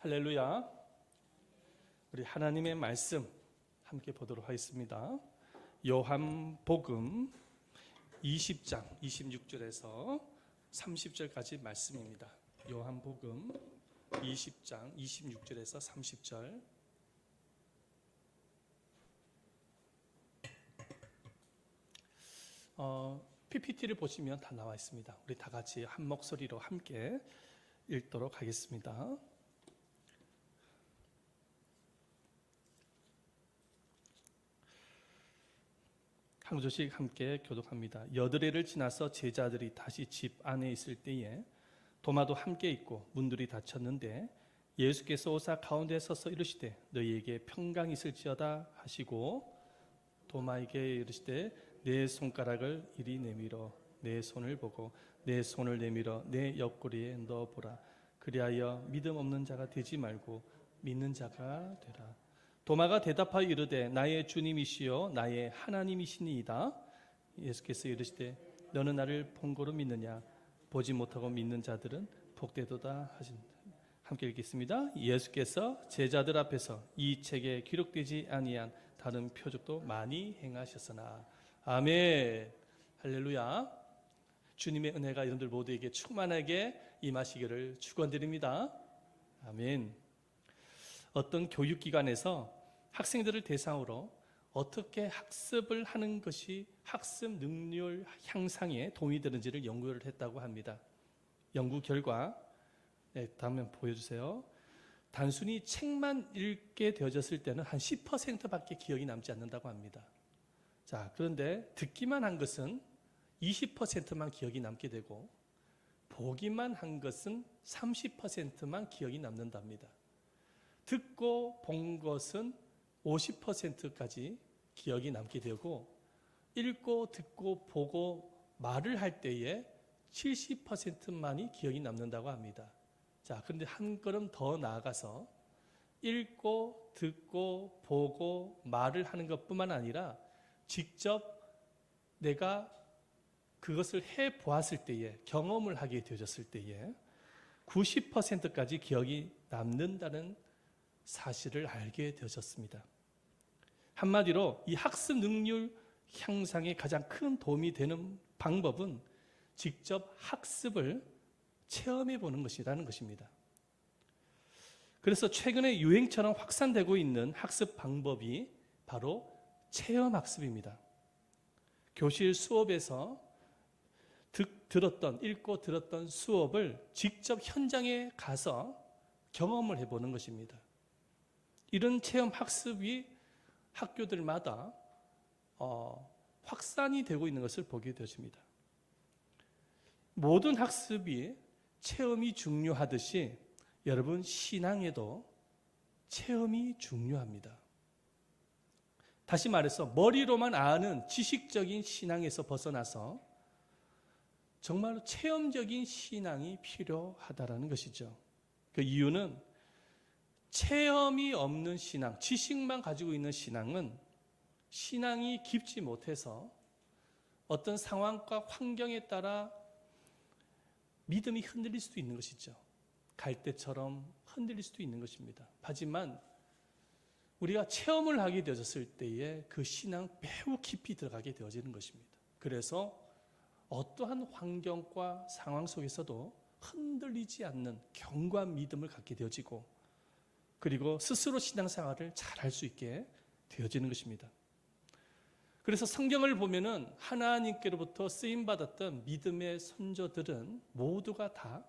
할렐루야. 우리 하나님의 말씀 함께 보도록 하겠습니다. 요한복음 20장 26절에서 30절까지 말씀입니다. 요한복음 20장 26절에서 30절. PPT를 보시면 다 나와 있습니다. 우리 다 같이 한 목소리로 함께 읽도록 하겠습니다. 한 구절씩 함께 교독합니다. 여드레를 지나서 제자들이 다시 집 안에 있을 때에 도마도 함께 있고 문들이 닫혔는데 예수께서 오사 가운데 서서 이르시되 너희에게 평강이 있을지어다 하시고 도마에게 이르시되 내 손가락을 이리 내밀어 내 손을 보고 내 손을 내밀어 내 옆구리에 넣어보라. 그리하여 믿음 없는 자가 되지 말고 믿는 자가 되라. 도마가 대답하여 이르되 나의 주님이시요 나의 하나님이시니이다. 예수께서 이르시되 너는 나를 본고로 믿느냐? 보지 못하고 믿는 자들은 복되도다 하신다. 함께 읽겠습니다. 예수께서 제자들 앞에서 이 책에 기록되지 아니한 다른 표적도 많이 행하셨으나. 아멘. 할렐루야. 주님의 은혜가 여러분들 모두에게 충만하게 임하시기를 축원드립니다. 아멘. 어떤 교육기관에서 학생들을 대상으로 어떻게 학습을 하는 것이 학습 능률 향상에 도움이 되는지를 연구를 했다고 합니다. 연구 결과, 다음에 보여주세요. 단순히 책만 읽게 되어졌을 때는 한 10%밖에 기억이 남지 않는다고 합니다. 자, 그런데 듣기만 한 것은 20%만 기억이 남게 되고 보기만 한 것은 30%만 기억이 남는답니다. 듣고 본 것은 50%까지 기억이 남게 되고 읽고 듣고 보고 말을 할 때에 70%만이 기억이 남는다고 합니다. 자, 그런데 한 걸음 더 나아가서 읽고 듣고 보고 말을 하는 것뿐만 아니라 직접 내가 그것을 해 보았을 때에 경험을 하게 되어졌을 때에 90%까지 기억이 남는다는 사실을 알게 되어졌습니다. 한마디로 이 학습 능률 향상에 가장 큰 도움이 되는 방법은 직접 학습을 체험해 보는 것이라는 것입니다. 그래서 최근에 유행처럼 확산되고 있는 학습 방법이 바로 체험 학습입니다. 교실 수업에서 읽고 들었던 수업을 직접 현장에 가서 경험을 해보는 것입니다. 이런 체험 학습이 학교들마다 확산이 되고 있는 것을 보게 되어집니다. 모든 학습이 체험이 중요하듯이 여러분 신앙에도 체험이 중요합니다. 다시 말해서 머리로만 아는 지식적인 신앙에서 벗어나서 정말로 체험적인 신앙이 필요하다는 것이죠. 그 이유는 체험이 없는 신앙, 지식만 가지고 있는 신앙은 신앙이 깊지 못해서 어떤 상황과 환경에 따라 믿음이 흔들릴 수도 있는 것이죠. 갈대처럼 흔들릴 수도 있는 것입니다. 하지만 우리가 체험을 하게 되어졌을 때에 그 신앙 매우 깊이 들어가게 되어지는 것입니다. 그래서 어떠한 환경과 상황 속에서도 흔들리지 않는 견고한 믿음을 갖게 되어지고 그리고 스스로 신앙생활을 잘할 수 있게 되어지는 것입니다. 그래서 성경을 보면은 하나님께로부터 쓰임받았던 믿음의 선조들은 모두가 다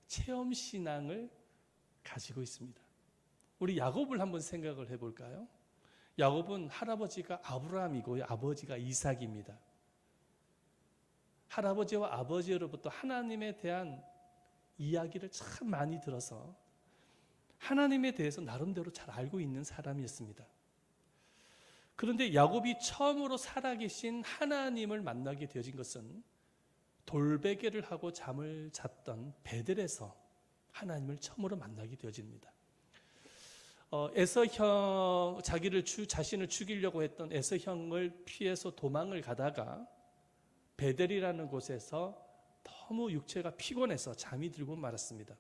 체험 신앙을 가지고 있습니다. 우리 야곱을 한번 생각을 해볼까요? 야곱은 할아버지가 아브라함이고 아버지가 이삭입니다. 할아버지와 아버지로부터 하나님에 대한 이야기를 참 많이 들어서 하나님에 대해서 나름대로 잘 알고 있는 사람이었습니다. 그런데 야곱이 처음으로 살아계신 하나님을 만나게 되어진 것은 돌베개를 하고 잠을 잤던 베델에서 하나님을 처음으로 만나게 되어집니다. 에서 자신을 죽이려고 했던 에서 형을 피해서 도망을 가다가 베델이라는 곳에서 너무 육체가 피곤해서 잠이 들고 말았습니다.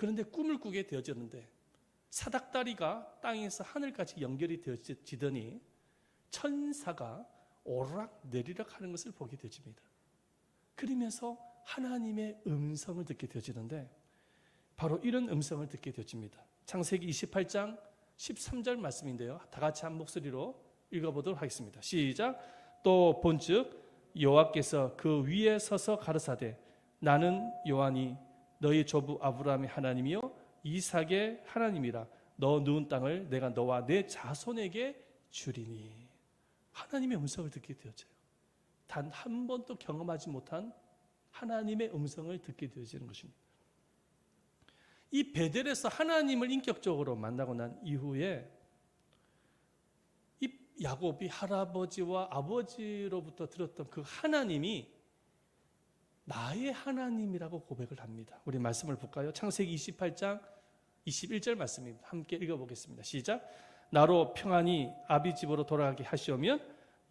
그런데 꿈을 꾸게 되어졌는데 사닥다리가 땅에서 하늘까지 연결이 되어지더니 천사가 오르락 내리락 하는 것을 보게 되어집니다. 그러면서 하나님의 음성을 듣게 되어지는데 바로 이런 음성을 듣게 되어집니다. 창세기 28장 13절 말씀인데요. 다 같이 한 목소리로 읽어보도록 하겠습니다. 시작. 또 본즉 여호와께서 그 위에 서서 가르사대 나는 여호와니 너희 조부 아브라함의 하나님이요 이삭의 하나님이라. 너 누운 땅을 내가 너와 내 자손에게 주리니. 하나님의 음성을 듣게 되어져요. 단 한 번도 경험하지 못한 하나님의 음성을 듣게 되어지는 것입니다. 이 베델에서 하나님을 인격적으로 만나고 난 이후에 이 야곱이 할아버지와 아버지로부터 들었던 그 하나님이 나의 하나님이라고 고백을 합니다. 우리 말씀을 볼까요? 창세기 28장 21절 말씀입니다. 함께 읽어보겠습니다. 시작. 나로 평안히 아비 집으로 돌아가게 하시오면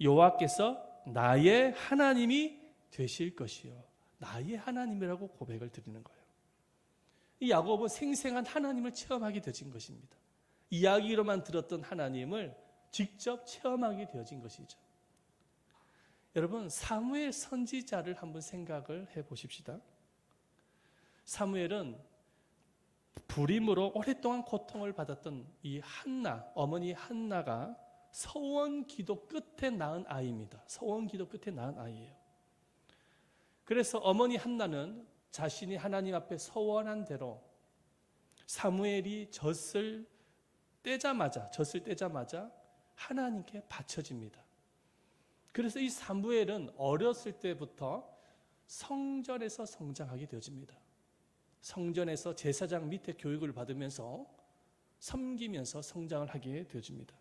여호와께서 나의 하나님이 되실 것이요. 나의 하나님이라고 고백을 드리는 거예요. 이 야곱은 생생한 하나님을 체험하게 되어진 것입니다. 이야기로만 들었던 하나님을 직접 체험하게 되어진 것이죠. 여러분, 사무엘 선지자를 한번 생각을 해보십시다. 사무엘은 불임으로 오랫동안 고통을 받았던 이 한나, 어머니 한나가 서원 기도 끝에 낳은 아이입니다. 서원 기도 끝에 낳은 아이예요. 그래서 어머니 한나는 자신이 하나님 앞에 서원한 대로 사무엘이 젖을 떼자마자 하나님께 바쳐집니다. 그래서 이 사무엘은 어렸을 때부터 성전에서 성장하게 되어집니다. 성전에서 제사장 밑에 교육을 받으면서 섬기면서 성장을 하게 되어집니다.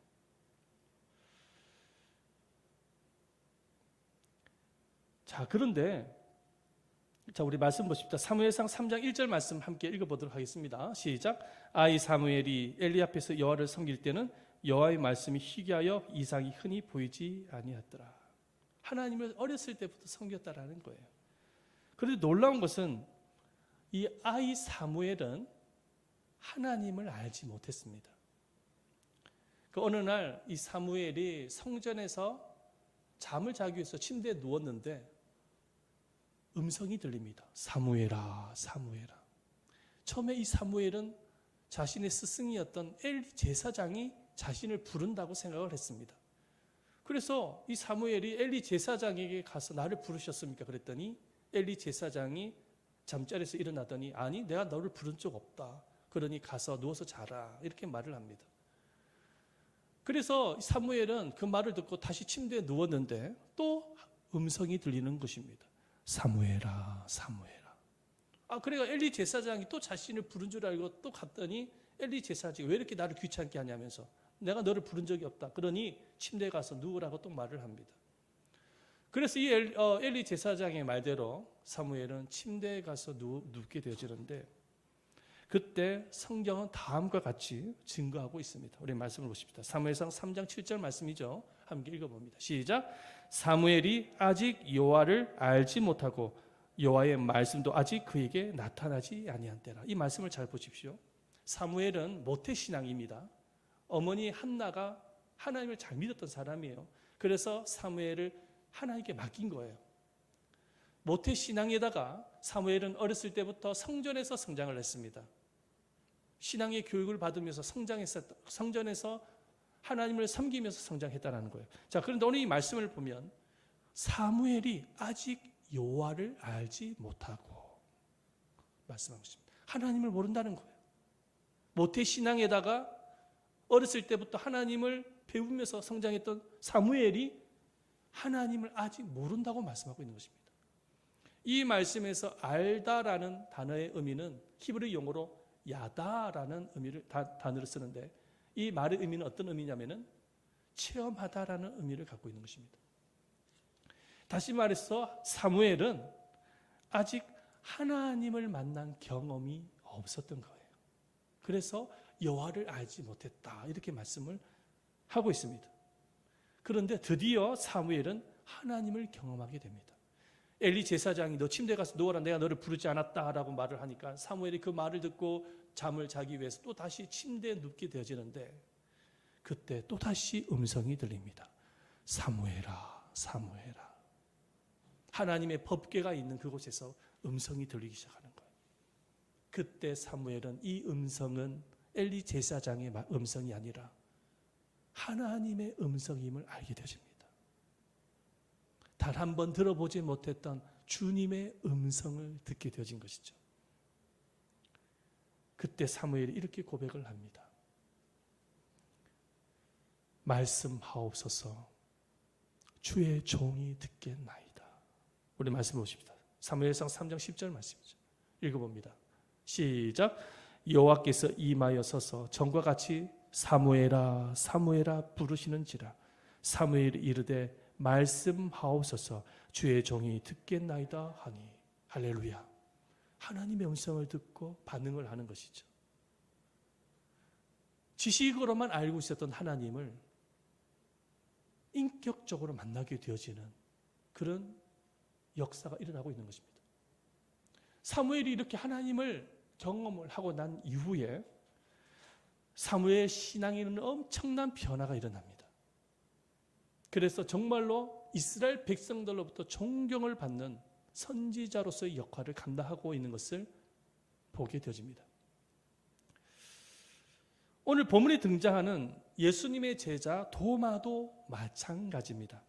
자, 그런데 우리 말씀 보십시다. 사무엘상 3장 1절 말씀 함께 읽어보도록 하겠습니다. 시작. 아이 사무엘이 엘리 앞에서 여호와를 섬길 때는 여호와의 말씀이 희귀하여 이상이 흔히 보이지 아니하더라. 하나님을 어렸을 때부터 섬겼다라는 거예요. 그런데 놀라운 것은 이 아이 사무엘은 하나님을 알지 못했습니다. 그 어느 날 이 사무엘이 성전에서 잠을 자기 위해서 침대에 누웠는데 음성이 들립니다. 사무엘아, 사무엘아. 처음에 이 사무엘은 자신의 스승이었던 엘리 제사장이 자신을 부른다고 생각을 했습니다. 그래서 이 사무엘이 엘리 제사장에게 가서 나를 부르셨습니까? 그랬더니 엘리 제사장이 잠자리에서 일어나더니 아니, 내가 너를 부른 적 없다. 그러니 가서 누워서 자라. 이렇게 말을 합니다. 그래서 사무엘은 그 말을 듣고 다시 침대에 누웠는데 또 음성이 들리는 것입니다. 사무엘아, 사무엘아. 그래가 엘리 제사장이 또 자신을 부른 줄 알고 또 갔더니 엘리 제사장이 왜 이렇게 나를 귀찮게 하냐면서 내가 너를 부른 적이 없다. 그러니 침대에 가서 누우라고 또 말을 합니다. 그래서 이 엘리 제사장의 말대로 사무엘은 침대에 가서 눕게 되어지는데 그때 성경은 다음과 같이 증거하고 있습니다. 우리 말씀을 보십시다. 사무엘상 3장 7절 말씀이죠. 함께 읽어봅니다. 시작. 사무엘이 아직 여호와를 알지 못하고 여호와의 말씀도 아직 그에게 나타나지 아니한 때라. 이 말씀을 잘 보십시오. 사무엘은 모태신앙입니다. 어머니 한나가 하나님을 잘 믿었던 사람이에요. 그래서 사무엘을 하나님께 맡긴 거예요. 모태신앙에다가 사무엘은 어렸을 때부터 성전에서 성장을 했습니다. 신앙의 교육을 받으면서 성전에서 하나님을 섬기면서 성장했다는 거예요. 자, 그런데 오늘 이 말씀을 보면 사무엘이 아직 여호와를 알지 못하고 말씀하고 있습니다. 하나님을 모른다는 거예요. 모태신앙에다가 어렸을 때부터 하나님을 배우면서 성장했던 사무엘이 하나님을 아직 모른다고 말씀하고 있는 것입니다. 이 말씀에서 알다라는 단어의 의미는 히브리 용어로 야다라는 단어를 쓰는데 이 말의 의미는 어떤 의미냐면은 체험하다라는 의미를 갖고 있는 것입니다. 다시 말해서 사무엘은 아직 하나님을 만난 경험이 없었던 거예요. 그래서 여호와를 알지 못했다 이렇게 말씀을 하고 있습니다. 그런데 드디어 사무엘은 하나님을 경험하게 됩니다. 엘리 제사장이 너 침대에 가서 누워라 내가 너를 부르지 않았다라고 말을 하니까 사무엘이 그 말을 듣고 잠을 자기 위해서 또 다시 침대에 눕게 되어지는데 그때 또 다시 음성이 들립니다. 사무엘아, 사무엘아. 하나님의 법궤가 있는 그곳에서 음성이 들리기 시작하는 거예요. 그때 사무엘은 이 음성은 엘리 제사장의 음성이 아니라 하나님의 음성임을 알게 되십니다. 단 한 번 들어보지 못했던 주님의 음성을 듣게 되어진 것이죠. 그때 사무엘이 이렇게 고백을 합니다. 말씀하옵소서 주의 종이 듣겠나이다. 우리 말씀 보십시다. 사무엘상 3장 10절 말씀이죠. 읽어봅니다. 시작. 여호와께서 임하여 서서 전과 같이 사무엘아 사무엘아 부르시는지라. 사무엘이 이르되 말씀하옵소서 주의 종이 듣겠나이다 하니. 할렐루야. 하나님의 음성을 듣고 반응을 하는 것이죠. 지식으로만 알고 있었던 하나님을 인격적으로 만나게 되어지는 그런 역사가 일어나고 있는 것입니다. 사무엘이 이렇게 하나님을 경험을 하고 난 이후에 사무엘 신앙에는 엄청난 변화가 일어납니다. 그래서 정말로 이스라엘 백성들로부터 존경을 받는 선지자로서의 역할을 감당하고 있는 것을 보게 되어집니다. 오늘 본문에 등장하는 예수님의 제자 도마도 마찬가지입니다.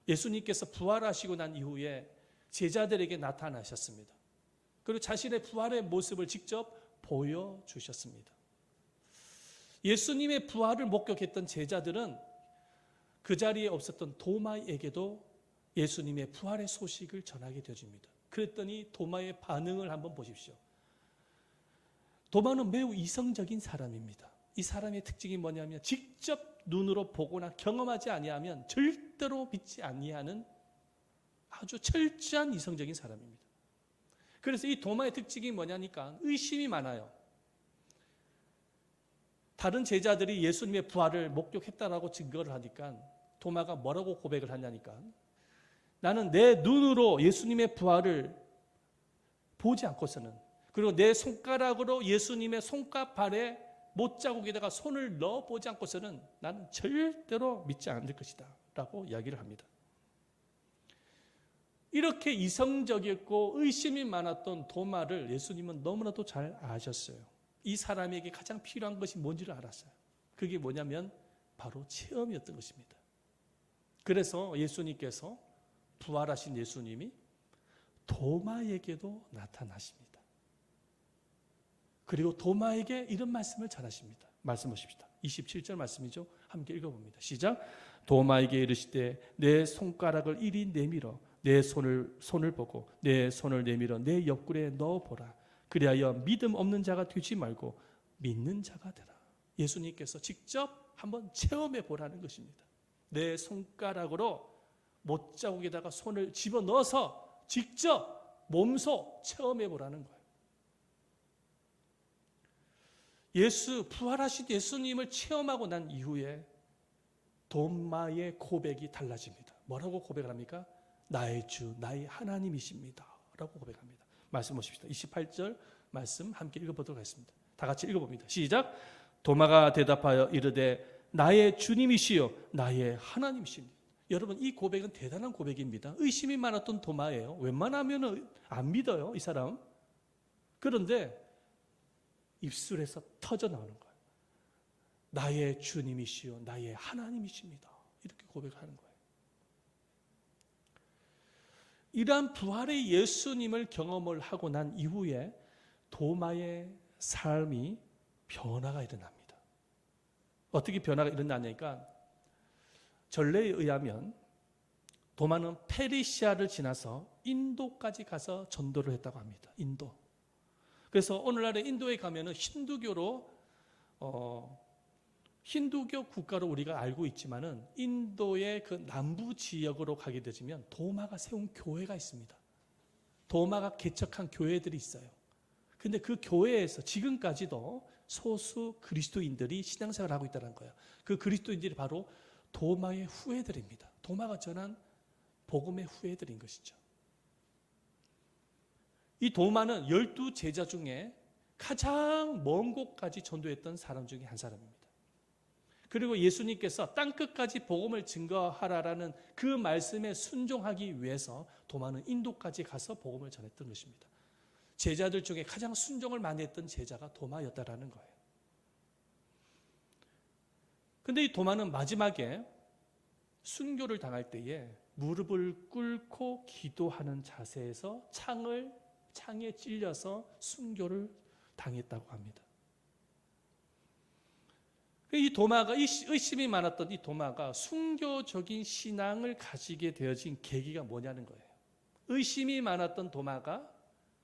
예수님께서 부활하시고 난 이후에 제자들에게 나타나셨습니다. 그리고 자신의 부활의 모습을 직접 보여주셨습니다. 예수님의 부활을 목격했던 제자들은 그 자리에 없었던 도마에게도 예수님의 부활의 소식을 전하게 되어집니다. 그랬더니 도마의 반응을 한번 보십시오. 도마는 매우 이성적인 사람입니다. 이 사람의 특징이 뭐냐면 직접 눈으로 보거나 경험하지 아니하면 절대로 믿지 아니하는 아주 철저한 이성적인 사람입니다. 그래서 이 도마의 특징이 뭐냐니까 의심이 많아요. 다른 제자들이 예수님의 부활을 목격했다라고 증거를 하니까 도마가 뭐라고 고백을 하냐니까 나는 내 눈으로 예수님의 부활을 보지 않고서는 그리고 내 손가락으로 예수님의 손가발에 못자국에다가 손을 넣어보지 않고서는 나는 절대로 믿지 않을 것이다 라고 이야기를 합니다. 이렇게 이성적이었고 의심이 많았던 도마를 예수님은 너무나도 잘 아셨어요. 이 사람에게 가장 필요한 것이 뭔지를 알았어요. 그게 뭐냐면 바로 체험이었던 것입니다. 그래서 예수님께서 부활하신 예수님이 도마에게도 나타나십니다. 그리고 도마에게 이런 말씀을 전하십니다. 말씀 보십시다. 27절 말씀이죠. 함께 읽어봅니다. 시작. 도마에게 이르시되 내 손가락을 이리 내밀어 내 손을 보고 내 손을 내밀어 내 옆구리에 넣어보라. 그리하여 믿음 없는 자가 되지 말고 믿는 자가 되라. 예수님께서 직접 한번 체험해 보라는 것입니다. 내 손가락으로 못자국에다가 손을 집어넣어서 직접 몸소 체험해 보라는 거예요. 부활하신 예수님을 체험하고 난 이후에 도마의 고백이 달라집니다. 뭐라고 고백을 합니까? 나의 주, 나의 하나님이십니다 라고 고백합니다. 말씀 보십시다. 28절 말씀 함께 읽어보도록 하겠습니다. 다 같이 읽어봅니다. 시작. 도마가 대답하여 이르되 나의 주님이시요 나의 하나님이십니다. 여러분 이 고백은 대단한 고백입니다. 의심이 많았던 도마예요. 웬만하면 안 믿어요 이 사람. 그런데 입술에서 터져 나오는 거예요. 나의 주님이시요 나의 하나님이십니다. 이렇게 고백하는 거예요. 이러한 부활의 예수님을 경험을 하고 난 이후에 도마의 삶이 변화가 일어납니다. 어떻게 변화가 일어나냐니까 전례에 의하면 도마는 페르시아를 지나서 인도까지 가서 전도를 했다고 합니다. 인도. 그래서 오늘날의 인도에 가면은 힌두교 국가로 우리가 알고 있지만은 인도의 그 남부 지역으로 가게 되면 도마가 세운 교회가 있습니다. 도마가 개척한 교회들이 있어요. 근데 그 교회에서 지금까지도 소수 그리스도인들이 신앙생활을 하고 있다는 거예요. 그 그리스도인들이 바로 도마의 후예들입니다. 도마가 전한 복음의 후예들인 것이죠. 이 도마는 12제자 중에 가장 먼 곳까지 전도했던 사람 중에 한 사람입니다. 그리고 예수님께서 땅끝까지 복음을 증거하라라는 그 말씀에 순종하기 위해서 도마는 인도까지 가서 복음을 전했던 것입니다. 제자들 중에 가장 순종을 많이 했던 제자가 도마였다라는 거예요. 근데 이 도마는 마지막에 순교를 당할 때에 무릎을 꿇고 기도하는 자세에서 창에 찔려서 순교를 당했다고 합니다. 이 도마가, 의심이 많았던 이 도마가 순교적인 신앙을 가지게 되어진 계기가 뭐냐는 거예요. 의심이 많았던 도마가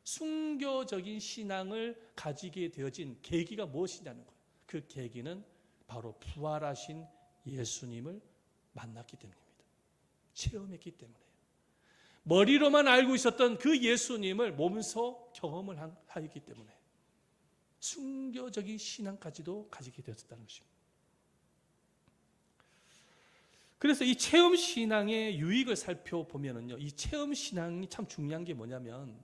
순교적인 신앙을 가지게 되어진 계기가 무엇이냐는 거예요. 그 계기는 바로 부활하신 예수님을 만났기 때문입니다. 체험했기 때문에요. 머리로만 알고 있었던 그 예수님을 몸소 경험을 하였기 때문에 순교적인 신앙까지도 가지게 되었다는 것입니다. 그래서 이 체험 신앙의 유익을 살펴보면은요, 이 체험 신앙이 참 중요한 게 뭐냐면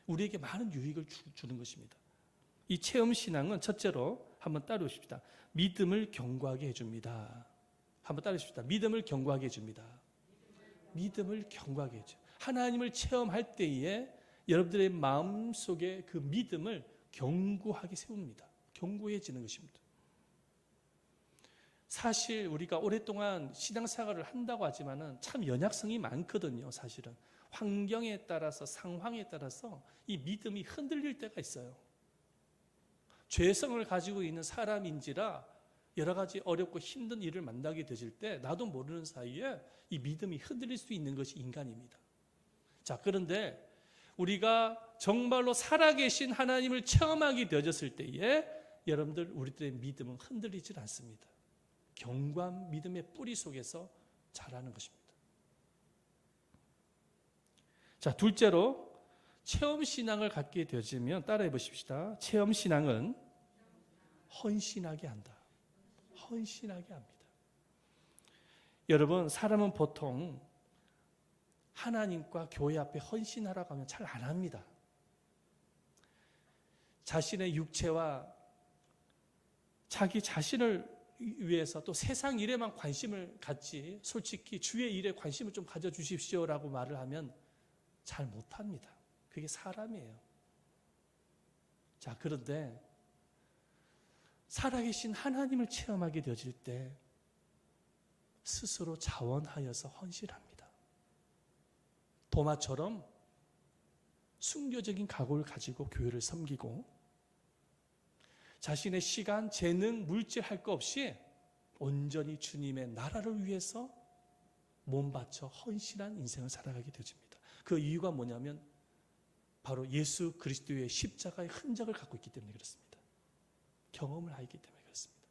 우리에게 많은 유익을 주는 것입니다. 이 체험 신앙은 첫째로 한번 따라오십시다. 믿음을 견고하게 해줍니다. 한번 따라오십시다. 믿음을 견고하게 해줍니다. 믿음을 견고하게 해줘. 하나님을 체험할 때에 여러분들의 마음 속에 그 믿음을 견고하게 세웁니다. 견고해지는 것입니다. 사실 우리가 오랫동안 신앙생활을 한다고 하지만은 참 연약성이 많거든요. 사실은 환경에 따라서, 상황에 따라서 이 믿음이 흔들릴 때가 있어요. 죄성을 가지고 있는 사람인지라 여러 가지 어렵고 힘든 일을 만나게 되질 때 나도 모르는 사이에 이 믿음이 흔들릴 수 있는 것이 인간입니다. 자, 그런데 우리가 정말로 살아계신 하나님을 체험하게 되어졌을 때에 여러분들, 우리들의 믿음은 흔들리질 않습니다. 견고한 믿음의 뿌리 속에서 자라는 것입니다. 자, 둘째로 체험신앙을 갖게 되어지면 따라해 보십시다. 체험신앙은 헌신하게 한다. 헌신하게 합니다. 여러분, 사람은 보통 하나님과 교회 앞에 헌신하라고 하면 잘 안 합니다. 자신의 육체와 자기 자신을 위해서 또 세상 일에만 관심을 갖지, 솔직히 주의 일에 관심을 좀 가져주십시오라고 말을 하면 잘 못합니다. 그게 사람이에요. 자, 그런데 살아계신 하나님을 체험하게 되어질 때 스스로 자원하여서 헌신합니다. 도마처럼 순교적인 각오를 가지고 교회를 섬기고 자신의 시간, 재능, 물질 할 거 없이 온전히 주님의 나라를 위해서 몸 바쳐 헌신한 인생을 살아가게 되어집니다. 그 이유가 뭐냐면 바로 예수 그리스도의 십자가의 흔적을 갖고 있기 때문에 그렇습니다. 경험을 하기 때문에 그렇습니다.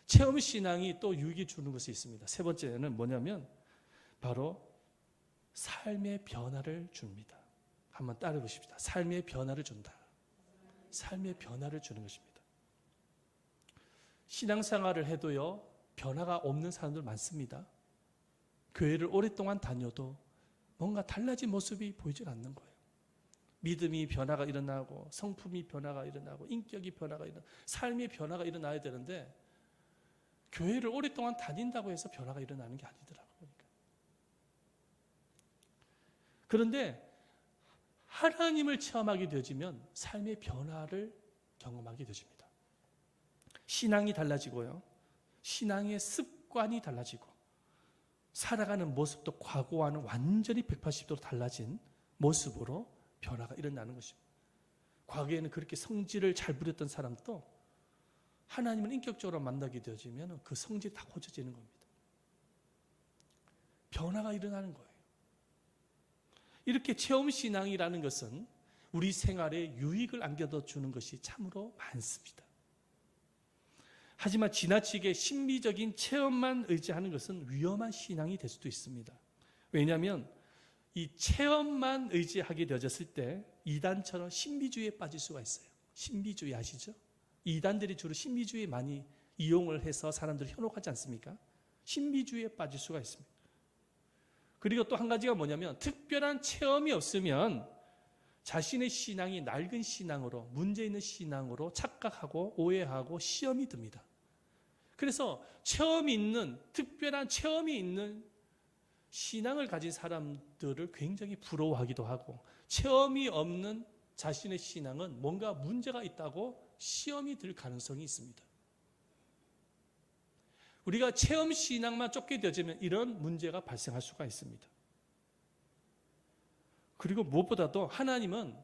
체험신앙이 또 유익이 주는 것이 있습니다. 세 번째는 뭐냐면 바로 삶의 변화를 줍니다. 한번 따라해 보십시다. 삶의 변화를 준다. 삶의 변화를 주는 것입니다. 신앙생활을 해도요, 변화가 없는 사람들 많습니다. 교회를 오랫동안 다녀도 뭔가 달라진 모습이 보이질 않는 거예요. 믿음이 변화가 일어나고 성품이 변화가 일어나고 인격이 변화가 일어나고 삶의 변화가 일어나야 되는데 교회를 오랫동안 다닌다고 해서 변화가 일어나는 게 아니더라고요. 그런데 하나님을 체험하게 되어지면 삶의 변화를 경험하게 되어집니다. 신앙이 달라지고요. 신앙의 습관이 달라지고 살아가는 모습도 과거와는 완전히 180도로 달라진 모습으로 변화가 일어나는 것입니다. 과거에는 그렇게 성질을 잘 부렸던 사람도 하나님을 인격적으로 만나게 되어지면 그 성질이 다 고쳐지는 겁니다. 변화가 일어나는 거예요. 이렇게 체험신앙이라는 것은 우리 생활에 유익을 안겨다 주는 것이 참으로 많습니다. 하지만 지나치게 심리적인 체험만 의지하는 것은 위험한 신앙이 될 수도 있습니다. 왜냐하면 이 체험만 의지하게 되어졌을 때 이단처럼 신비주의에 빠질 수가 있어요. 신비주의 아시죠? 이단들이 주로 신비주의에 많이 이용을 해서 사람들을 현혹하지 않습니까? 신비주의에 빠질 수가 있습니다. 그리고 또 한 가지가 뭐냐면 특별한 체험이 없으면 자신의 신앙이 낡은 신앙으로, 문제 있는 신앙으로 착각하고 오해하고 시험이 듭니다. 그래서 체험이 있는, 특별한 체험이 있는 신앙을 가진 사람들을 굉장히 부러워하기도 하고, 체험이 없는 자신의 신앙은 뭔가 문제가 있다고 시험이 들 가능성이 있습니다. 우리가 체험 신앙만 쫓게 되어지면 이런 문제가 발생할 수가 있습니다. 그리고 무엇보다도 하나님은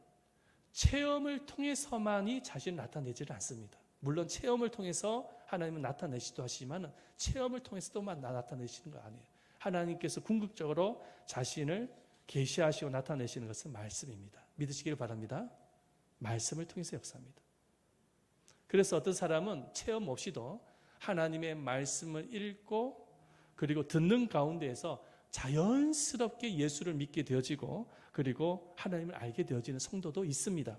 체험을 통해서만이 자신을 나타내지는 않습니다. 물론 체험을 통해서 하나님은 나타내시기도 하시지만 체험을 통해서도만 나타내시는 거 아니에요. 하나님께서 궁극적으로 자신을 계시하시고 나타내시는 것은 말씀입니다. 믿으시길 바랍니다. 말씀을 통해서 역사합니다. 그래서 어떤 사람은 체험 없이도 하나님의 말씀을 읽고 그리고 듣는 가운데에서 자연스럽게 예수를 믿게 되어지고 그리고 하나님을 알게 되어지는 성도도 있습니다.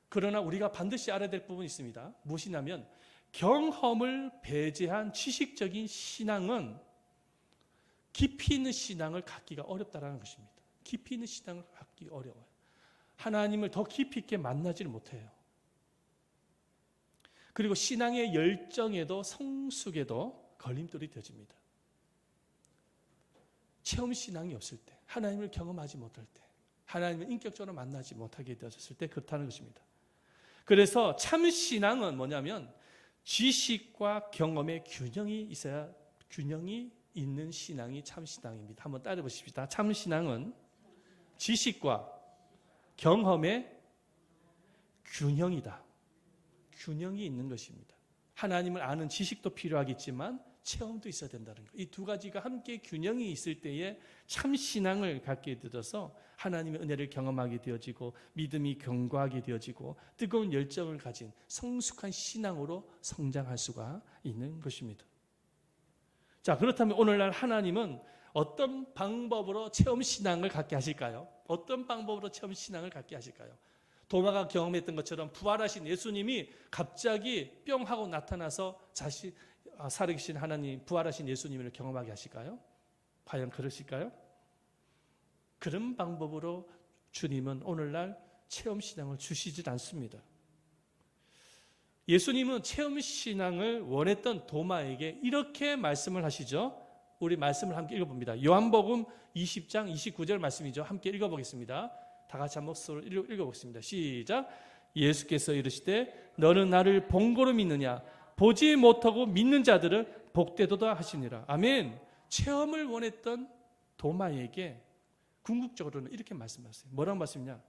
그러나 우리가 반드시 알아야 될 부분이 있습니다. 무엇이냐면 경험을 배제한 지식적인 신앙은 깊이 있는 신앙을 갖기가 어렵다는 것입니다. 깊이 있는 신앙을 갖기 어려워요. 하나님을 더 깊이 있게 만나지를 못해요. 그리고 신앙의 열정에도 성숙에도 걸림돌이 되어집니다. 체험 신앙이 없을 때, 하나님을 경험하지 못할 때, 하나님을 인격적으로 만나지 못하게 되었을 때 그렇다는 것입니다. 그래서 참 신앙은 뭐냐면 지식과 경험의 균형이 있어야, 균형이 있는 신앙이 참 신앙입니다. 한번 따라 보십시다. 참 신앙은 지식과 경험의 균형이다. 균형이 있는 것입니다. 하나님을 아는 지식도 필요하겠지만 체험도 있어야 된다는 것. 이 두 가지가 함께 균형이 있을 때에 참 신앙을 갖게 되어서 하나님의 은혜를 경험하게 되어지고 믿음이 견고하게 되어지고 뜨거운 열정을 가진 성숙한 신앙으로 성장할 수가 있는 것입니다. 자, 그렇다면 오늘날 하나님은 어떤 방법으로 체험 신앙을 갖게 하실까요? 어떤 방법으로 체험 신앙을 갖게 하실까요? 도마가 경험했던 것처럼 부활하신 예수님이 갑자기 뿅 하고 나타나서 살아계신 하나님, 부활하신 예수님을 경험하게 하실까요? 과연 그러실까요? 그런 방법으로 주님은 오늘날 체험신앙을 주시질 않습니다. 예수님은 체험신앙을 원했던 도마에게 이렇게 말씀을 하시죠. 우리 말씀을 함께 읽어봅니다. 요한복음 20장 29절 말씀이죠. 함께 읽어보겠습니다. 다 같이 한 목소리로 읽어보겠습니다. 시작. 예수께서 이르시되 너는 나를 본고로 믿느냐? 보지 못하고 믿는 자들은 복되도다 하시니라. 아멘. 체험을 원했던 도마에게 궁극적으로는 이렇게 말씀하세요. 뭐라고 말씀이냐?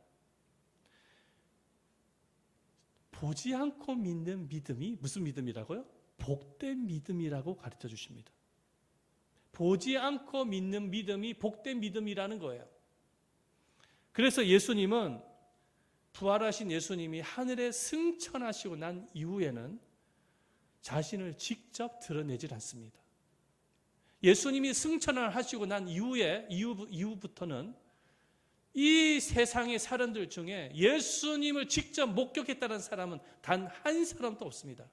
보지 않고 믿는 믿음이 무슨 믿음이라고요? 복된 믿음이라고 가르쳐 주십니다. 보지 않고 믿는 믿음이 복된 믿음이라는 거예요. 그래서 예수님은 부활하신 예수님이 하늘에 승천하시고 난 이후에는 자신을 직접 드러내질 않습니다. 예수님이 승천을 하시고 난 이후부터는 이 세상의 사람들 중에 예수님을 직접 목격했다는 사람은 단 한 사람도 없습니다.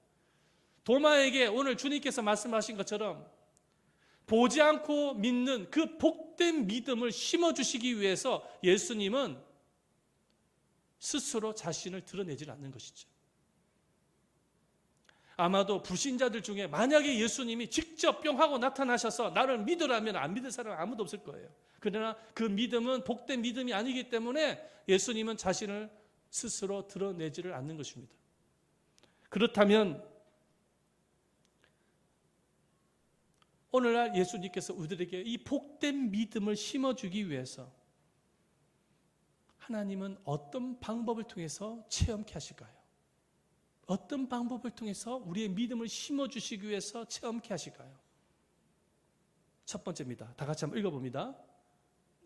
도마에게 오늘 주님께서 말씀하신 것처럼 보지 않고 믿는 그 복된 믿음을 심어주시기 위해서 예수님은 스스로 자신을 드러내질 않는 것이죠. 아마도 불신자들 중에 만약에 예수님이 직접 뿅 하고 나타나셔서 나를 믿으라면 안 믿을 사람은 아무도 없을 거예요. 그러나 그 믿음은 복된 믿음이 아니기 때문에 예수님은 자신을 스스로 드러내지를 않는 것입니다. 그렇다면 오늘날 예수님께서 우리들에게 이 복된 믿음을 심어주기 위해서 하나님은 어떤 방법을 통해서 체험케 하실까요? 어떤 방법을 통해서 우리의 믿음을 심어주시기 위해서 체험케 하실까요? 첫 번째입니다. 다 같이 한번 읽어봅니다.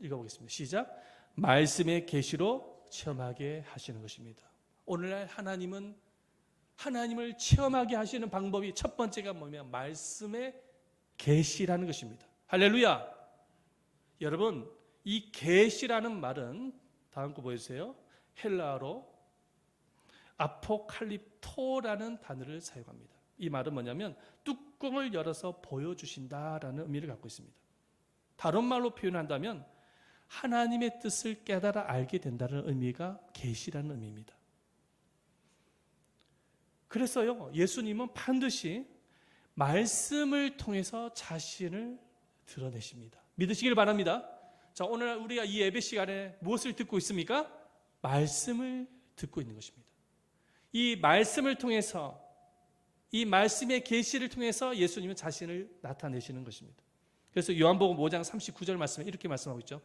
읽어보겠습니다. 시작. 말씀의 계시로 체험하게 하시는 것입니다. 오늘날 하나님은 하나님을 체험하게 하시는 방법이 첫 번째가 뭐냐면 말씀의 계시라는 것입니다. 할렐루야. 여러분, 이 계시라는 말은 다음 거 보여주세요. 헬라어로 아포칼립토라는 단어를 사용합니다. 이 말은 뭐냐면 뚜껑을 열어서 보여주신다라는 의미를 갖고 있습니다. 다른 말로 표현한다면 하나님의 뜻을 깨달아 알게 된다는 의미가 계시라는 의미입니다. 그래서요, 예수님은 반드시 말씀을 통해서 자신을 드러내십니다. 믿으시길 바랍니다. 자, 오늘 우리가 이 예배 시간에 무엇을 듣고 있습니까? 말씀을 듣고 있는 것입니다. 이 말씀을 통해서, 이 말씀의 계시를 통해서 예수님은 자신을 나타내시는 것입니다. 그래서 요한복음 5장 39절 말씀에 이렇게 말씀하고 있죠.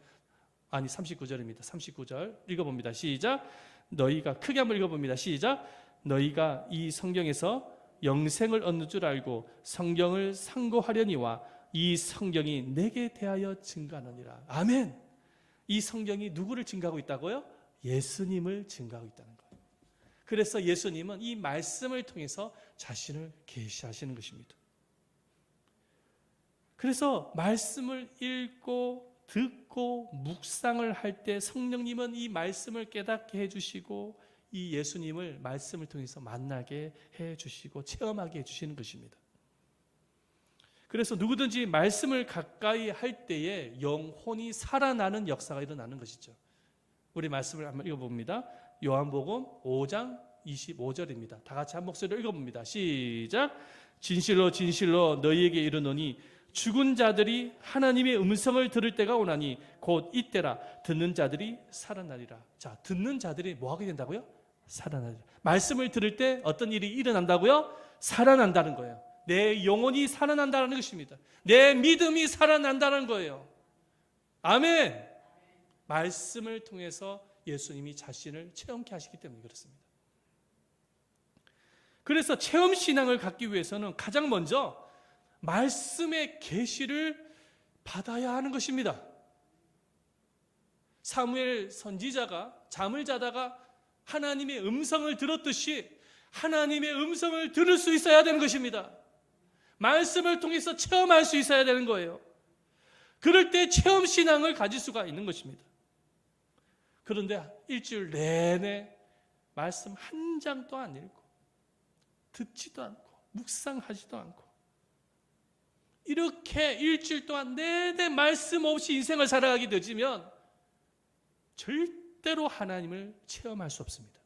아니, 39절입니다. 39절 읽어봅니다. 시작. 너희가, 크게 한번 읽어봅니다. 시작. 너희가 이 성경에서 영생을 얻는 줄 알고 성경을 상고하려니와 이 성경이 내게 대하여 증거하느니라. 아멘. 이 성경이 누구를 증거하고 있다고요? 예수님을 증거하고 있다는 거예요. 그래서 예수님은 이 말씀을 통해서 자신을 계시하시는 것입니다. 그래서 말씀을 읽고 듣고 묵상을 할 때 성령님은 이 말씀을 깨닫게 해주시고 이 예수님을 말씀을 통해서 만나게 해주시고 체험하게 해주시는 것입니다. 그래서 누구든지 말씀을 가까이 할 때에 영혼이 살아나는 역사가 일어나는 것이죠. 우리 말씀을 한번 읽어봅니다. 요한복음 5장 25절입니다. 다 같이 한 목소리로 읽어봅니다. 시작. 진실로 진실로 너희에게 이르노니 죽은 자들이 하나님의 음성을 들을 때가 오나니 곧 이때라. 듣는 자들이 살아나리라. 자, 듣는 자들이 뭐 하게 된다고요? 살아나리라. 말씀을 들을 때 어떤 일이 일어난다고요? 살아난다는 거예요. 내 영혼이 살아난다는 것입니다. 내 믿음이 살아난다는 거예요. 아멘. 말씀을 통해서 예수님이 자신을 체험케 하시기 때문에 그렇습니다. 그래서 체험 신앙을 갖기 위해서는 가장 먼저 말씀의 계시를 받아야 하는 것입니다. 사무엘 선지자가 잠을 자다가 하나님의 음성을 들었듯이 하나님의 음성을 들을 수 있어야 되는 것입니다. 말씀을 통해서 체험할 수 있어야 되는 거예요. 그럴 때 체험 신앙을 가질 수가 있는 것입니다. 그런데 일주일 내내 말씀 한 장도 안 읽고 듣지도 않고 묵상하지도 않고 이렇게 일주일 동안 내내 말씀 없이 인생을 살아가게 되지면 절대로 하나님을 체험할 수 없습니다.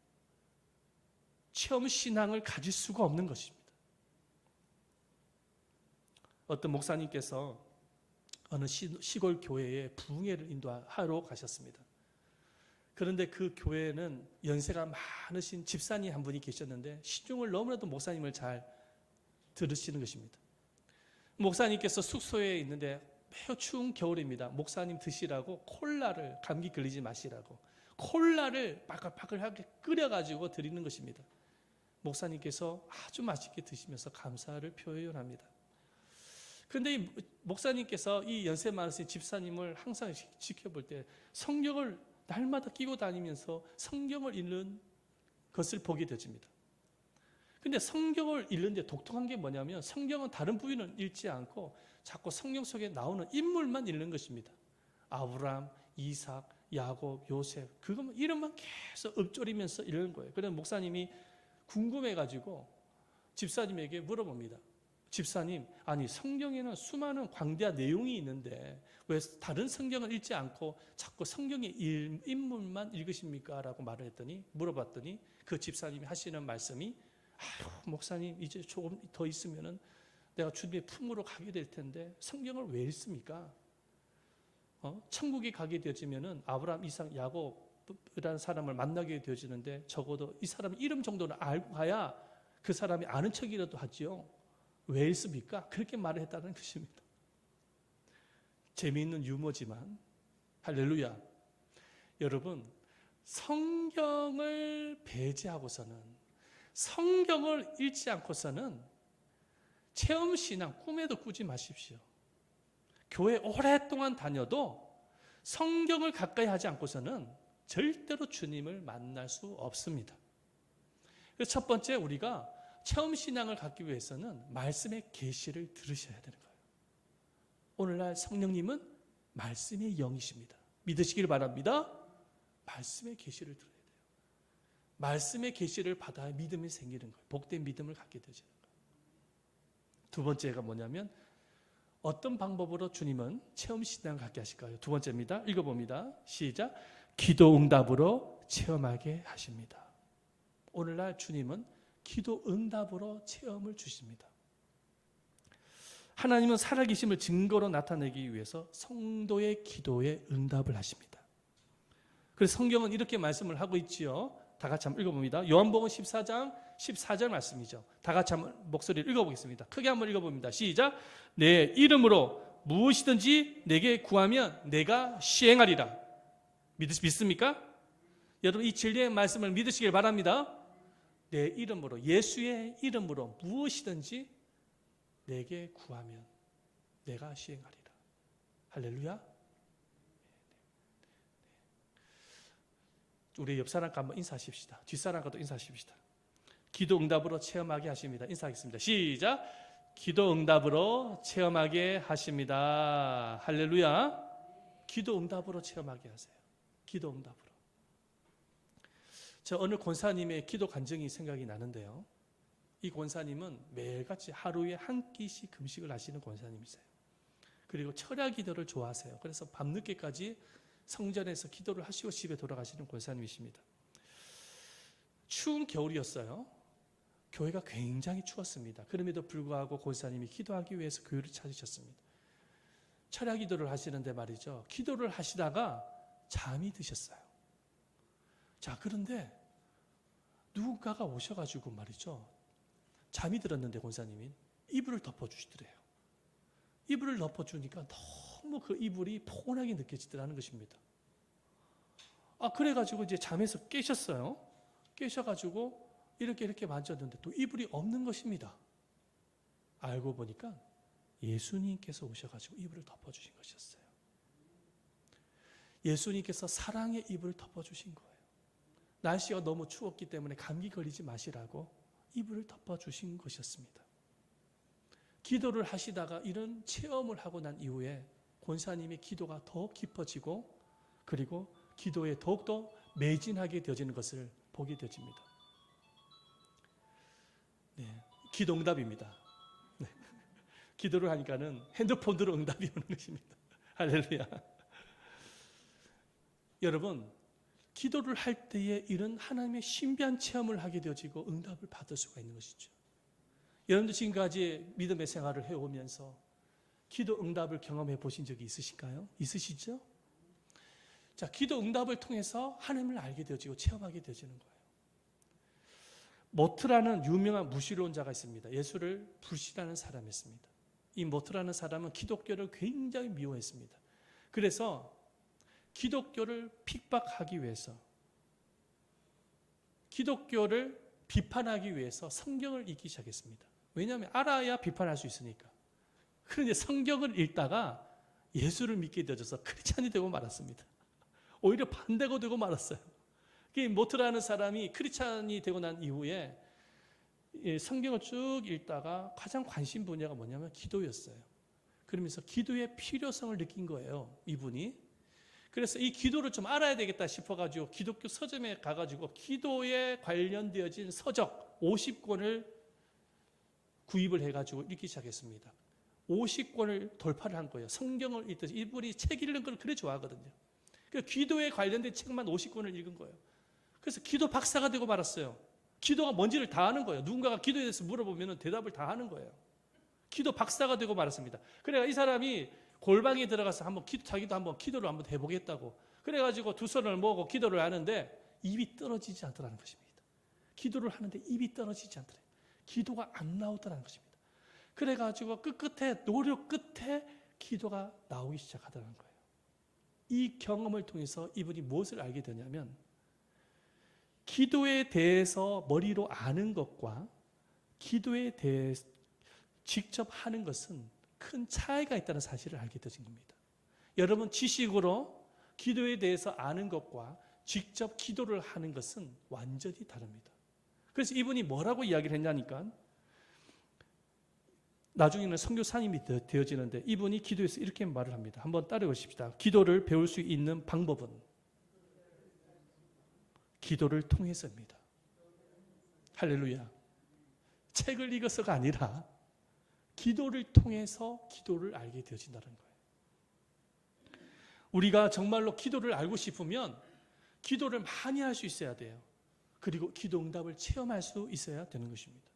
체험 신앙을 가질 수가 없는 것입니다. 어떤 목사님께서 어느 시골 교회에 부흥회를 인도하러 가셨습니다. 그런데 그 교회에는 연세가 많으신 집사님 한 분이 계셨는데 시중을 너무나도 목사님을 잘 들으시는 것입니다. 목사님께서 숙소에 있는데 매우 추운 겨울입니다. 목사님 드시라고 콜라를, 감기 걸리지 마시라고 콜라를 바글바글하게 끓여가지고 드리는 것입니다. 목사님께서 아주 맛있게 드시면서 감사를 표현합니다. 그런데 이 목사님께서 이 연세 많으신 집사님을 항상 지켜볼 때 성경을 날마다 끼고 다니면서 성경을 읽는 것을 보게 되집니다. 근데 성경을 읽는데 독특한 게 뭐냐면 성경은 다른 부분은 읽지 않고 자꾸 성경 속에 나오는 인물만 읽는 것입니다. 아브라함, 이삭, 야곱, 요셉 그것만 이름만 계속 읊조리면서 읽는 거예요. 그래서 목사님이 궁금해가지고 집사님에게 물어봅니다. 집사님, 아니 성경에는 수많은 광대한 내용이 있는데 왜 다른 성경을 읽지 않고 자꾸 성경의 인물만 읽으십니까? 라고 말을 했더니 물어봤더니 그 집사님이 하시는 말씀이 아유 목사님 이제 조금 더 있으면은 내가 주님의 품으로 가게 될 텐데 성경을 왜 읽습니까? 천국에 가게 되어지면은 아브라함, 이삭, 야곱이라는 사람을 만나게 되어지는데 적어도 이 사람 이름 정도는 알고 가야 그 사람이 아는 척이라도 하지요. 왜 읽습니까? 그렇게 말을 했다는 것입니다. 재미있는 유머지만 할렐루야. 여러분 성경을 배제하고서는 성경을 읽지 않고서는 체험신앙 꿈에도 꾸지 마십시오. 교회 오랫동안 다녀도 성경을 가까이 하지 않고서는 절대로 주님을 만날 수 없습니다. 그래서 첫 번째 우리가 체험신앙을 갖기 위해서는 말씀의 계시를 들으셔야 되는 거예요. 오늘날 성령님은 말씀의 영이십니다. 믿으시길 바랍니다. 말씀의 계시를 들어야 돼요. 말씀의 계시를 받아야 믿음이 생기는 거예요. 복된 믿음을 갖게 되시는 거예요. 두 번째가 뭐냐면 어떤 방법으로 주님은 체험신앙을 갖게 하실까요? 두 번째입니다. 읽어봅니다. 시작. 기도 응답으로 체험하게 하십니다. 오늘날 주님은 기도 응답으로 체험을 주십니다. 하나님은 살아계심을 증거로 나타내기 위해서 성도의 기도에 응답을 하십니다. 그래서 성경은 이렇게 말씀을 하고 있지요. 다 같이 한번 읽어봅니다. 요한복음 14장 14절 말씀이죠. 다 같이 한번 목소리를 읽어보겠습니다. 크게 한번 읽어봅니다. 시작. 내 이름으로 무엇이든지 내게 구하면 내가 시행하리라. 믿습니까? 여러분 이 진리의 말씀을 믿으시길 바랍니다. 내 이름으로, 예수의 이름으로 무엇이든지 내게 구하면 내가 시행하리라. 할렐루야. 우리 옆 사람과 한번 인사하십시다. 뒷사람과도 인사하십시다. 기도 응답으로 체험하게 하십니다. 인사하겠습니다. 시작. 기도 응답으로 체험하게 하십니다. 할렐루야. 기도 응답으로 체험하게 하세요. 기도 응답으로. 저 어느 권사님의 기도 간증이 생각이 나는데요. 이 권사님은 매일같이 하루에 한 끼씩 금식을 하시는 권사님이세요. 그리고 철야 기도를 좋아하세요. 그래서 밤늦게까지 성전에서 기도를 하시고 집에 돌아가시는 권사님이십니다. 추운 겨울이었어요. 교회가 굉장히 추웠습니다. 그럼에도 불구하고 권사님이 기도하기 위해서 교회를 찾으셨습니다. 철야 기도를 하시는데 말이죠. 기도를 하시다가 잠이 드셨어요. 자, 그런데 누군가가 오셔가지고 말이죠. 잠이 들었는데 권사님이 이불을 덮어주시더래요. 이불을 덮어주니까 너무 그 이불이 포근하게 느껴지더라는 것입니다. 그래가지고 이제 잠에서 깨셨어요. 깨셔가지고 이렇게 만졌는데 또 이불이 없는 것입니다. 알고 보니까 예수님께서 오셔가지고 이불을 덮어주신 것이었어요. 예수님께서 사랑의 이불을 덮어주신 거예요. 날씨가 너무 추웠기 때문에 감기 걸리지 마시라고 이불을 덮어주신 것이었습니다. 기도를 하시다가 이런 체험을 하고 난 이후에 권사님의 기도가 더 깊어지고 그리고 기도에 더욱더 매진하게 되어지는 것을 보게 되어집니다. 네, 기도 응답입니다. 네. 기도를 하니까는 핸드폰으로 응답이 오는 것입니다. 할렐루야. 여러분, 기도를 할 때에 이런 하나님의 신비한 체험을 하게 되어지고 응답을 받을 수가 있는 것이죠. 여러분들 지금까지 믿음의 생활을 해오면서 기도 응답을 경험해 보신 적이 있으실까요? 있으시죠? 자, 기도 응답을 통해서 하나님을 알게 되어지고 체험하게 되어지는 거예요. 모트라는 유명한 무신론자가 있습니다. 예수를 불신하는 사람이었습니다. 이 모트라는 사람은 기독교를 굉장히 미워했습니다. 그래서 기독교를 핍박하기 위해서, 기독교를 비판하기 위해서 성경을 읽기 시작했습니다. 왜냐하면 알아야 비판할 수 있으니까. 그런데 성경을 읽다가 예수를 믿게 되어져서 크리스찬이 되고 말았습니다. 오히려 반대가 되고 말았어요. 모트라는 사람이 크리스찬이 되고 난 이후에 성경을 쭉 읽다가 가장 관심 분야가 뭐냐면 기도였어요. 그러면서 기도의 필요성을 느낀 거예요, 이분이. 그래서 이 기도를 좀 알아야 되겠다 싶어가지고 기독교 서점에 가가지고 기도에 관련되어진 서적 50권을 구입을 해가지고 읽기 시작했습니다. 50권을 돌파를 한 거예요. 성경을 읽듯이. 이분이 책 읽는 걸 그래 좋아하거든요. 그래서 기도에 관련된 책만 50권을 읽은 거예요. 그래서 기도 박사가 되고 말았어요. 기도가 뭔지를 다 아는 거예요. 누군가가 기도에 대해서 물어보면 대답을 다 하는 거예요. 기도 박사가 되고 말았습니다. 그래서 이 사람이 골방에 들어가서 자기도 한번 기도를 한번 해보겠다고. 그래가지고 두 손을 모으고 기도를 하는데 입이 떨어지지 않더라는 것입니다. 기도를 하는데 입이 떨어지지 않더래요. 기도가 안 나오더라는 것입니다. 그래가지고 노력 끝에 기도가 나오기 시작하더라는 거예요. 이 경험을 통해서 이분이 무엇을 알게 되냐면 기도에 대해서 머리로 아는 것과 기도에 대해 직접 하는 것은 큰 차이가 있다는 사실을 알게 되신 겁니다. 여러분, 지식으로 기도에 대해서 아는 것과 직접 기도를 하는 것은 완전히 다릅니다. 그래서 이분이 뭐라고 이야기를 했냐니까 나중에는 선교사님이 되어지는데 이분이 기도에서 이렇게 말을 합니다. 한번 따라해 보십시다. 기도를 배울 수 있는 방법은 기도를 통해서입니다. 할렐루야. 책을 읽어서가 아니라 기도를 통해서 기도를 알게 되어진다는 거예요. 우리가 정말로 기도를 알고 싶으면 기도를 많이 할 수 있어야 돼요. 그리고 기도 응답을 체험할 수 있어야 되는 것입니다.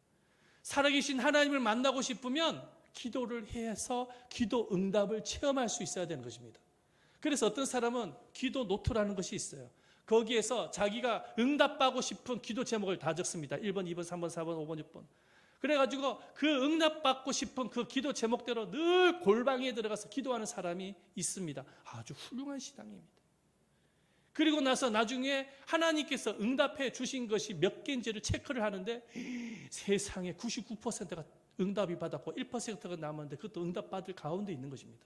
살아계신 하나님을 만나고 싶으면 기도를 해서 기도 응답을 체험할 수 있어야 되는 것입니다. 그래서 어떤 사람은 기도 노트라는 것이 있어요. 거기에서 자기가 응답받고 싶은 기도 제목을 다 적습니다. 1번, 2번, 3번, 4번, 5번, 6번. 그래가지고 그 응답받고 싶은 그 기도 제목대로 늘 골방에 들어가서 기도하는 사람이 있습니다. 아주 훌륭한 신앙입니다. 그리고 나서 나중에 하나님께서 응답해 주신 것이 몇 개인지를 체크를 하는데 세상에 99%가 응답이 받았고 1%가 남았는데 그것도 응답받을 가운데 있는 것입니다.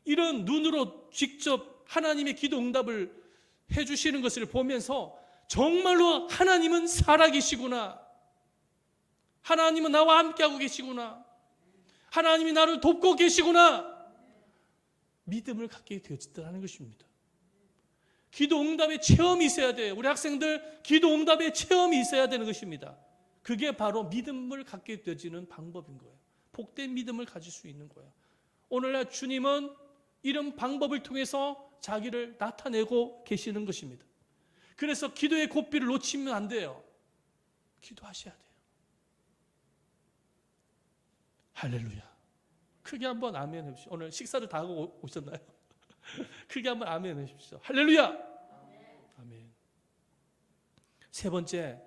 이런 눈으로 직접 하나님의 기도 응답을 해주시는 것을 보면서 정말로 하나님은 살아계시구나, 하나님은 나와 함께하고 계시구나, 하나님이 나를 돕고 계시구나, 믿음을 갖게 되었다는 것입니다. 기도 응답의 체험이 있어야 돼요. 우리 학생들 기도 응답의 체험이 있어야 되는 것입니다. 그게 바로 믿음을 갖게 되어지는 방법인 거예요. 복된 믿음을 가질 수 있는 거예요. 오늘날 주님은 이런 방법을 통해서 자기를 나타내고 계시는 것입니다. 그래서 기도의 고삐를 놓치면 안 돼요. 기도하셔야 돼요. 할렐루야. 크게 한번 아멘 해주십시오. 오늘 식사를 다 하고 오셨나요? 크게 한번 아멘 해주십시오. 할렐루야. 아멘. 세 번째,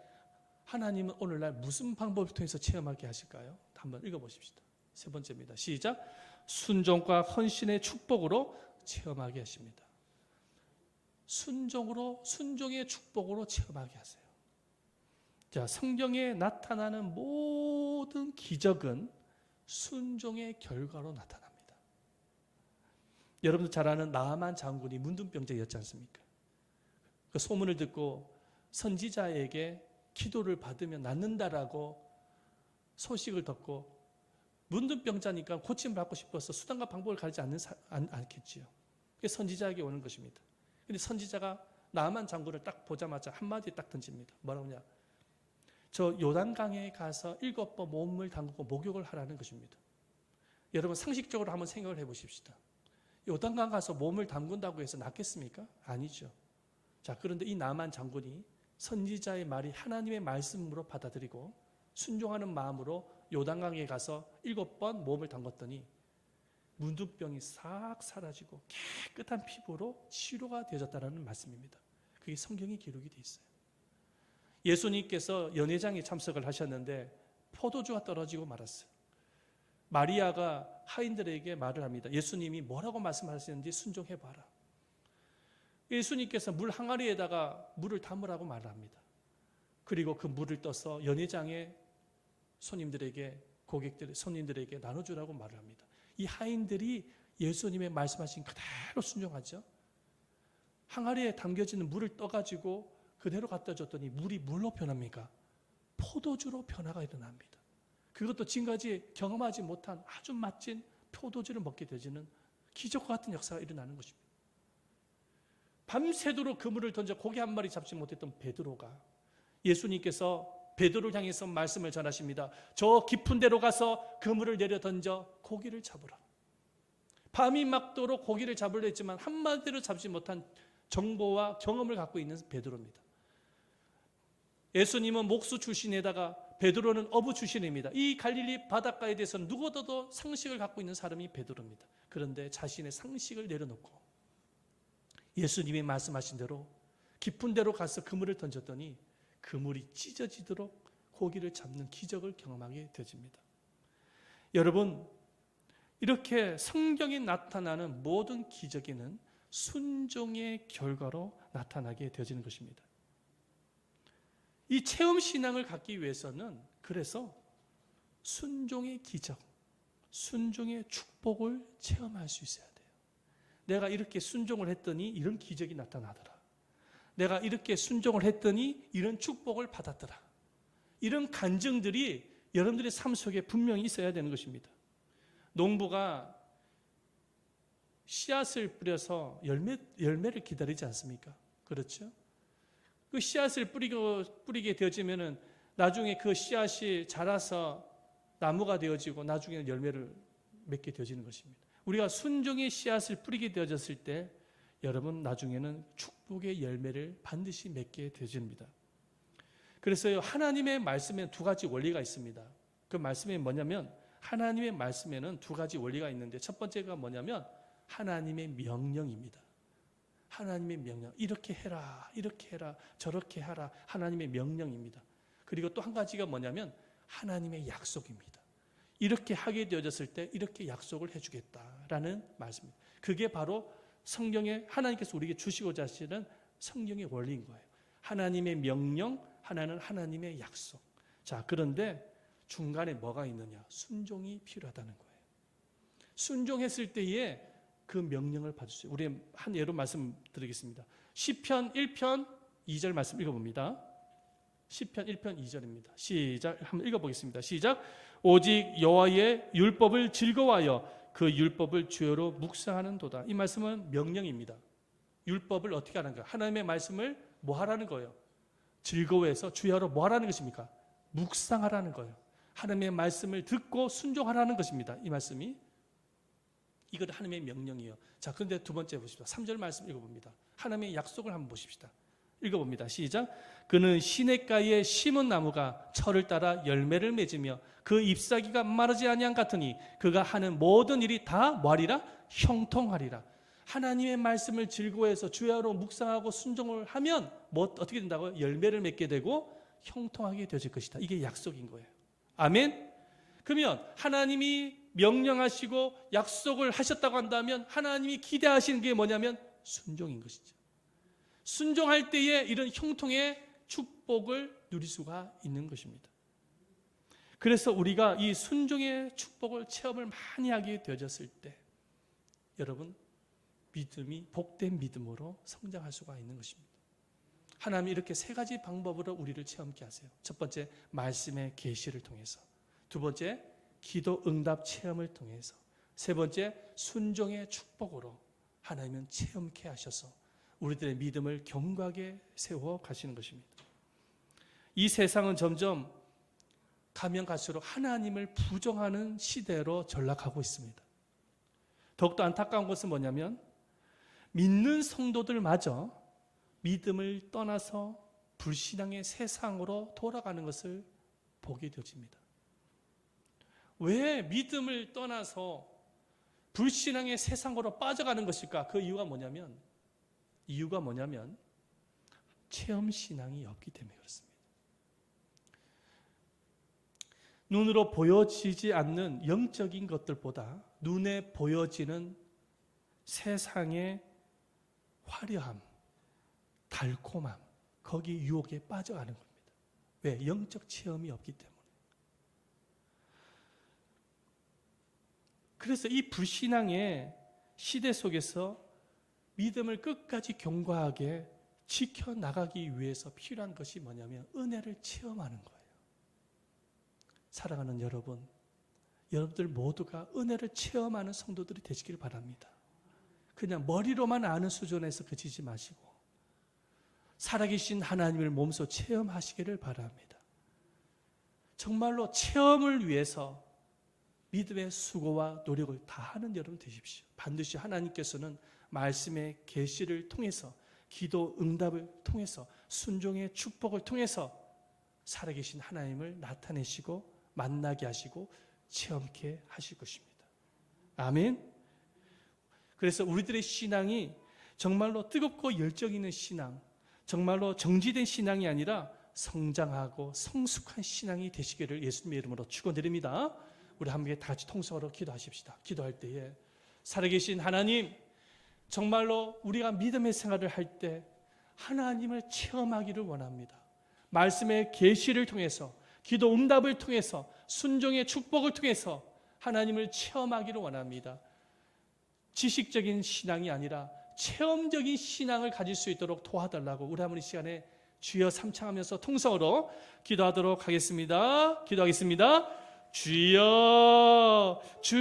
하나님은 오늘날 무슨 방법을 통해서 체험하게 하실까요? 한번 읽어보십시다. 세 번째입니다. 시작. 순종과 헌신의 축복으로 체험하게 하십니다. 순종의 축복으로 체험하게 하세요. 자, 성경에 나타나는 모든 기적은 순종의 결과로 나타납니다. 여러분들 잘 아는 나아만 장군이 문둥병자였지 않습니까? 그 소문을 듣고 선지자에게 기도를 받으면 낫는다라고 소식을 듣고 문둥병자니까 고침을 받고 싶어서 수단과 방법을 가리지 않겠지요. 그래서 선지자에게 오는 것입니다. 근데 선지자가 나아만 장군을 딱 보자마자 한마디 딱 던집니다. 뭐라고 하냐? 저 요단강에 가서 7번 몸을 담그고 목욕을 하라는 것입니다. 여러분 상식적으로 한번 생각을 해보십시다. 요단강 가서 몸을 담근다고 해서 낫겠습니까? 아니죠. 자, 그런데 이 나아만 장군이 선지자의 말이 하나님의 말씀으로 받아들이고 순종하는 마음으로 요단강에 가서 7번 몸을 담궜더니 문둥병이 싹 사라지고 깨끗한 피부로 치료가 되어졌다는 말씀입니다. 그게 성경에 기록이 되어 있어요. 예수님께서 연회장에 참석을 하셨는데 포도주가 떨어지고 말았어요. 마리아가 하인들에게 말을 합니다. 예수님이 뭐라고 말씀하시는지 순종해봐라. 예수님께서 물 항아리에다가 물을 담으라고 말을 합니다. 그리고 그 물을 떠서 연회장에 손님들에게 나눠주라고 말을 합니다. 이 하인들이 예수님의 말씀하신 그대로 순종하죠. 항아리에 담겨지는 물을 떠가지고 그대로 갖다 줬더니 물이 뭘로 변합니까? 포도주로 변화가 일어납니다. 그것도 지금까지 경험하지 못한 아주 맛진 포도주를 먹게 되지는 기적과 같은 역사가 일어나는 것입니다. 밤새도록 그물을 던져 고기 한 마리 잡지 못했던 베드로가 예수님께서 베드로를 향해서 말씀을 전하십니다. 저 깊은 데로 가서 그물을 내려 던져 고기를 잡으라. 밤이 막도록 고기를 잡으려 했지만 한마디로 잡지 못한 정보와 경험을 갖고 있는 베드로입니다. 예수님은 목수 출신에다가 베드로는 어부 출신입니다. 이 갈릴리 바닷가에 대해서는 누구보다도 상식을 갖고 있는 사람이 베드로입니다. 그런데 자신의 상식을 내려놓고 예수님이 말씀하신 대로 깊은 데로 가서 그물을 던졌더니 그물이 찢어지도록 고기를 잡는 기적을 경험하게 되어집니다. 여러분, 이렇게 성경에 나타나는 모든 기적에는 순종의 결과로 나타나게 되어지는 것입니다. 이 체험신앙을 갖기 위해서는 그래서 순종의 기적, 순종의 축복을 체험할 수 있어야 돼요. 내가 이렇게 순종을 했더니 이런 기적이 나타나더라. 내가 이렇게 순종을 했더니 이런 축복을 받았더라. 이런 간증들이 여러분들의 삶 속에 분명히 있어야 되는 것입니다. 농부가 씨앗을 뿌려서 열매를 기다리지 않습니까? 그렇죠? 그 씨앗을 뿌리게 되어지면은 나중에 그 씨앗이 자라서 나무가 되어지고 나중에는 열매를 맺게 되어지는 것입니다. 우리가 순종의 씨앗을 뿌리게 되어졌을 때 여러분 나중에는 축복의 열매를 반드시 맺게 되어집니다. 그래서 하나님의 말씀에 두 가지 원리가 있습니다. 그 말씀이 뭐냐면 하나님의 말씀에는 두 가지 원리가 있는데 첫 번째가 뭐냐면 하나님의 명령입니다. 하나님의 명령. 이렇게 해라, 이렇게 해라, 저렇게 하라. 하나님의 명령입니다. 그리고 또 한 가지가 뭐냐면 하나님의 약속입니다. 이렇게 하게 되어졌을 때 이렇게 약속을 해주겠다라는 말씀입니다. 그게 바로 성경에 하나님께서 우리에게 주시고자 하시는 성경의 원리인 거예요. 하나님의 명령, 하나는 하나님의 약속. 자, 그런데 중간에 뭐가 있느냐? 순종이 필요하다는 거예요. 순종했을 때에 그 명령을 받으세요. 우리 한 예로 말씀드리겠습니다. 시편 1편 2절 말씀 읽어봅니다. 시편 1편 2절입니다. 시작, 한번 읽어보겠습니다. 시작. 오직 여호와의 율법을 즐거워하여 그 율법을 주여로 묵상하는 도다. 이 말씀은 명령입니다. 율법을 어떻게 하는 거예요? 하나님의 말씀을 뭐 하라는 거예요? 즐거워해서 주여로 뭐 하라는 것입니까? 묵상하라는 거예요. 하나님의 말씀을 듣고 순종하라는 것입니다. 이 말씀이. 이것 하나님의 명령이에요. 자, 그런데 두 번째 보십시오. 3절 말씀 읽어봅니다. 하나님의 약속을 한번 보십시다. 읽어봅니다. 시작. 그는 시냇가에 심은 나무가 철을 따라 열매를 맺으며 그 잎사귀가 마르지 아니한 같으니 그가 하는 모든 일이 다 뭐하리라? 형통하리라. 하나님의 말씀을 즐거워해서 주야로 묵상하고 순종을 하면 뭐 어떻게 된다고요? 열매를 맺게 되고 형통하게 되어질 것이다. 이게 약속인 거예요. 아멘. 그러면 하나님이 명령하시고 약속을 하셨다고 한다면 하나님이 기대하시는 게 뭐냐면 순종인 것이죠. 순종할 때에 이런 형통의 축복을 누릴 수가 있는 것입니다. 그래서 우리가 이 순종의 축복을 체험을 많이 하게 되어졌을 때 여러분 믿음이 복된 믿음으로 성장할 수가 있는 것입니다. 하나님이 이렇게 세 가지 방법으로 우리를 체험케 하세요. 첫 번째, 말씀의 계시를 통해서. 두 번째, 기도 응답 체험을 통해서. 세 번째, 순종의 축복으로 하나님은 체험케 하셔서 우리들의 믿음을 견고하게 세워 가시는 것입니다. 이 세상은 점점 가면 갈수록 하나님을 부정하는 시대로 전락하고 있습니다. 더욱더 안타까운 것은 뭐냐면 믿는 성도들마저 믿음을 떠나서 불신앙의 세상으로 돌아가는 것을 보게 되어집니다. 왜 믿음을 떠나서 불신앙의 세상으로 빠져가는 것일까? 그 이유가 뭐냐면 체험신앙이 없기 때문에 그렇습니다. 눈으로 보여지지 않는 영적인 것들보다 눈에 보여지는 세상의 화려함, 달콤함, 거기 유혹에 빠져가는 겁니다. 왜? 영적 체험이 없기 때문에. 그래서 이 불신앙의 시대 속에서 믿음을 끝까지 견고하게 지켜나가기 위해서 필요한 것이 뭐냐면 은혜를 체험하는 거예요. 사랑하는 여러분, 여러분들 모두가 은혜를 체험하는 성도들이 되시길 바랍니다. 그냥 머리로만 아는 수준에서 그치지 마시고 살아계신 하나님을 몸소 체험하시기를 바랍니다. 정말로 체험을 위해서 믿음의 수고와 노력을 다하는 여러분 되십시오. 반드시 하나님께서는 말씀의 계시를 통해서 기도 응답을 통해서 순종의 축복을 통해서 살아계신 하나님을 나타내시고 만나게 하시고 체험케 하실 것입니다. 아멘. 그래서 우리들의 신앙이 정말로 뜨겁고 열정 있는 신앙, 정말로 정지된 신앙이 아니라 성장하고 성숙한 신앙이 되시기를 예수님의 이름으로 축원드립니다. 우리 함께 다 같이 통성으로 기도하십시다. 기도할 때에 살아계신 하나님, 정말로 우리가 믿음의 생활을 할 때 하나님을 체험하기를 원합니다. 말씀의 계시를 통해서, 기도 응답을 통해서, 순종의 축복을 통해서 하나님을 체험하기를 원합니다. 지식적인 신앙이 아니라 체험적인 신앙을 가질 수 있도록 도와달라고 우리 한번 이 시간에 주여 삼창하면서 통성으로 기도하도록 하겠습니다. 기도하겠습니다. 주여, 주여.